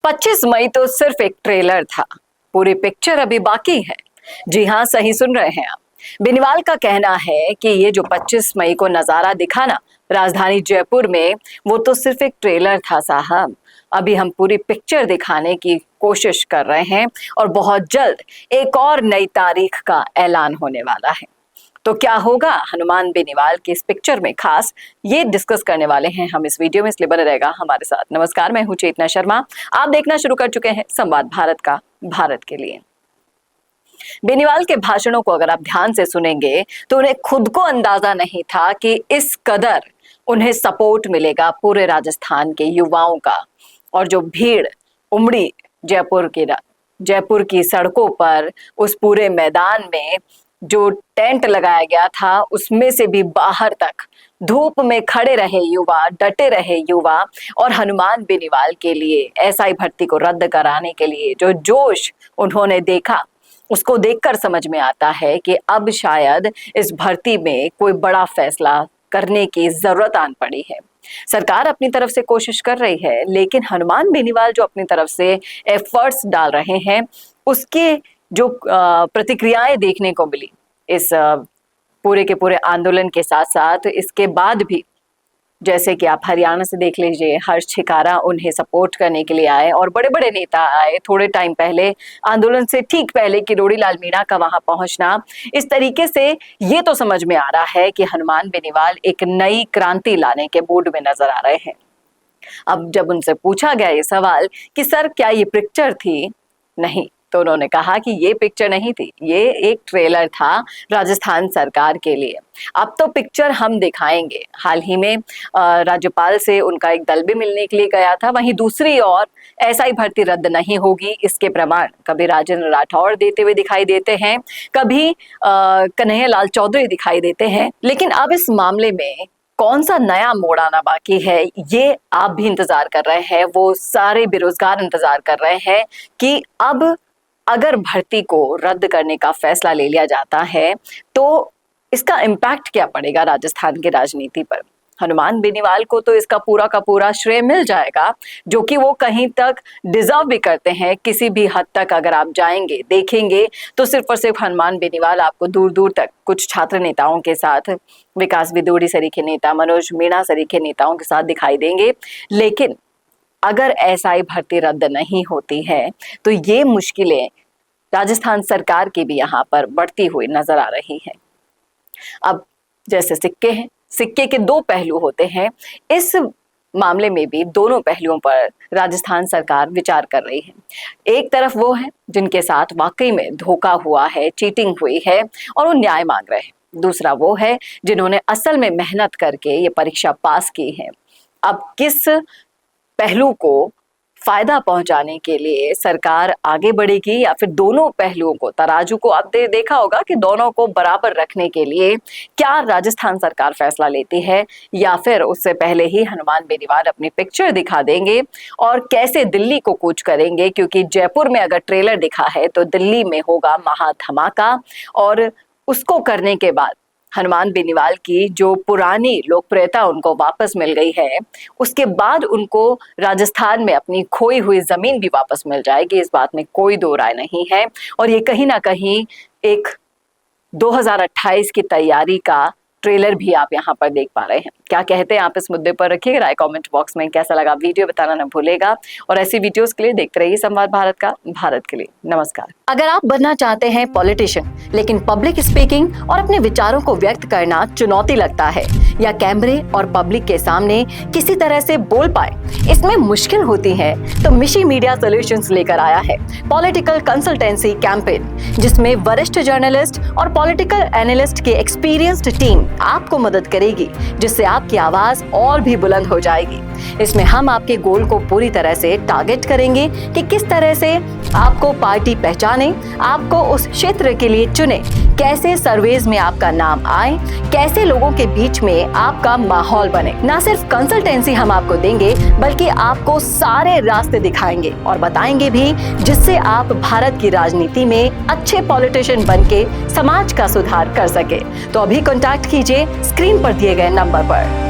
25 मई तो सिर्फ एक ट्रेलर था, पूरी पिक्चर अभी बाकी है। जी हाँ, सही सुन रहे हैं आप। बेनीवाल का कहना है कि ये जो 25 मई को नजारा दिखा ना राजधानी जयपुर में, वो तो सिर्फ एक ट्रेलर था साहब। अभी हम पूरी पिक्चर दिखाने की कोशिश कर रहे हैं और बहुत जल्द एक और नई तारीख का ऐलान होने वाला है। तो क्या होगा हनुमान बेनीवाल की इस पिक्चर में खास, ये डिस्कस करने वाले हैं हम इस वीडियो में, इसलिए बने रहेगा हमारे साथ। नमस्कार, मैं हूं चेतना शर्मा। आप देखना शुरू कर चुके हैं संवाद भारत का, भारत के लिए। बेनीवाल के भाषणों को अगर आप ध्यान से सुनेंगे तो उन्हें खुद को अंदाजा नहीं था कि इस कदर उन्हें सपोर्ट मिलेगा पूरे राजस्थान के युवाओं का। और जो भीड़ उमड़ी जयपुर की सड़कों पर, उस पूरे मैदान में जो टेंट लगाया गया था, उसमें से भी बाहर तक धूप में खड़े रहे युवा, डटे रहे युवा, और हनुमान बेनीवाल के लिए एसआई भर्ती को रद्द कराने के लिए जो जोश उन्होंने देखा, उसको देखकर समझ में आता है कि अब शायद इस भर्ती में कोई बड़ा फैसला करने की जरूरत आन पड़ी है। सरकार अपनी तरफ से कोशिश कर रही है, लेकिन हनुमान बेनीवाल जो अपनी तरफ से एफर्ट्स डाल रहे हैं, उसके जो प्रतिक्रियाएं देखने को मिली इस पूरे के पूरे आंदोलन के साथ साथ, इसके बाद भी जैसे कि आप हरियाणा से देख लीजिए, हर्ष छिकारा उन्हें सपोर्ट करने के लिए आए और बड़े बड़े नेता आए थोड़े टाइम पहले, आंदोलन से ठीक पहले किरोड़ी लाल मीणा का वहां पहुंचना। इस तरीके से ये तो समझ में आ रहा है कि हनुमान बेनीवाल एक नई क्रांति लाने के मूड में नजर आ रहे हैं। अब जब उनसे पूछा गया ये सवाल कि सर क्या ये पिक्चर थी, नहीं, तो उन्होंने कहा कि ये पिक्चर नहीं थी, ये एक ट्रेलर था राजस्थान सरकार के लिए। अब तो पिक्चर हम दिखाएंगे। हाल ही में राज्यपाल से उनका एक दल भी मिलने के लिए गया था। वहीं दूसरी ओर एसआई भर्ती रद्द नहीं होगी, इसके प्रमाण कभी राजेंद्र राठौड़ देते हुए दिखाई देते हैं, कभी कन्हैया लाल चौधरी दिखाई देते हैं। लेकिन अब इस मामले में कौन सा नया मोड़ आना बाकी है, ये आप भी इंतजार कर रहे हैं, वो सारे बेरोजगार इंतजार कर रहे हैं कि अब अगर भर्ती को रद्द करने का फैसला ले लिया जाता है तो इसका इम्पैक्ट क्या पड़ेगा राजस्थान की राजनीति पर। हनुमान बेनीवाल को तो इसका पूरा का पूरा श्रेय मिल जाएगा, जो कि वो कहीं तक डिजर्व भी करते हैं। किसी भी हद तक अगर आप जाएंगे, देखेंगे, तो सिर्फ और सिर्फ हनुमान बेनीवाल आपको दूर दूर तक कुछ छात्र नेताओं के साथ, विकास विदोड़ी सरीखे नेता, मनोज मीणा सरीखे नेताओं के साथ दिखाई देंगे। लेकिन अगर एसआई भर्ती रद्द नहीं होती है तो ये मुश्किलें राजस्थान सरकार की भी यहाँ पर बढ़ती हुई नजर आ रही है। अब जैसे सिक्के हैं, सिक्के के दो पहलू होते हैं। इस मामले में भी दोनों पहलुओं पर राजस्थान सरकार विचार कर रही है। एक तरफ वो है जिनके साथ वाकई में धोखा हुआ है, चीटिंग हुई है और वो न्याय मांग रहे हैं। दूसरा वो है जिन्होंने असल में मेहनत करके ये परीक्षा पास की है। अब किस पहलू को फायदा पहुंचाने के लिए सरकार आगे बढ़ेगी, या फिर दोनों पहलुओं को, तराजू को आप देखा होगा कि दोनों को बराबर रखने के लिए क्या राजस्थान सरकार फैसला लेती है, या फिर उससे पहले ही हनुमान बेनीवाल अपनी पिक्चर दिखा देंगे और कैसे दिल्ली को कूच करेंगे। क्योंकि जयपुर में अगर ट्रेलर दिखा है तो दिल्ली में होगा महाधमाका, और उसको करने के बाद हनुमान बेनीवाल की जो पुरानी लोकप्रियता उनको वापस मिल गई है, उसके बाद उनको राजस्थान में अपनी खोई हुई जमीन भी वापस मिल जाएगी। इस बात में कोई दो राय नहीं है। और ये कहीं ना कहीं एक 2028 की तैयारी का ट्रेलर भी आप यहाँ पर देख पा रहे हैं। क्या कहते हैं आप इस मुद्दे पर, रखिएगा राय कमेंट बॉक्स में। कैसा लगा वीडियो बताना न भूलेगा, और ऐसी वीडियोस के लिए देखते रहिए संवाद भारत का, भारत के लिए। नमस्कार। अगर आप बनना चाहते हैं पॉलिटिशियन, लेकिन पब्लिक स्पीकिंग और अपने विचारों को व्यक्त करना चुनौती लगता है, या कैमरे और पब्लिक के सामने किसी तरह से बोल पाए इसमें मुश्किल होती है, तो मिशी मीडिया सॉल्यूशंस लेकर आया है पॉलिटिकल कंसल्टेंसी कैंपेन, जिसमें वरिष्ठ जर्नलिस्ट और पॉलिटिकल एनालिस्ट की एक्सपीरियंस्ड टीम आपको मदद करेगी, जिससे आपकी आवाज और भी बुलंद हो जाएगी। इसमें हम आपके गोल को पूरी तरह से टारगेट करेंगे कि किस तरह से आपको पार्टी पहचाने, आपको उस क्षेत्र के लिए चुने, कैसे सर्वेज में आपका नाम आए, कैसे लोगों के बीच में आपका माहौल बने। ना सिर्फ कंसल्टेंसी हम आपको देंगे, बल्कि आपको सारे रास्ते दिखाएंगे और बताएंगे भी, जिससे आप भारत की राजनीति में अच्छे पॉलिटिशियन बनके समाज का सुधार कर सके। तो अभी कॉन्टैक्ट कीजिए स्क्रीन पर दिए गए नंबर पर।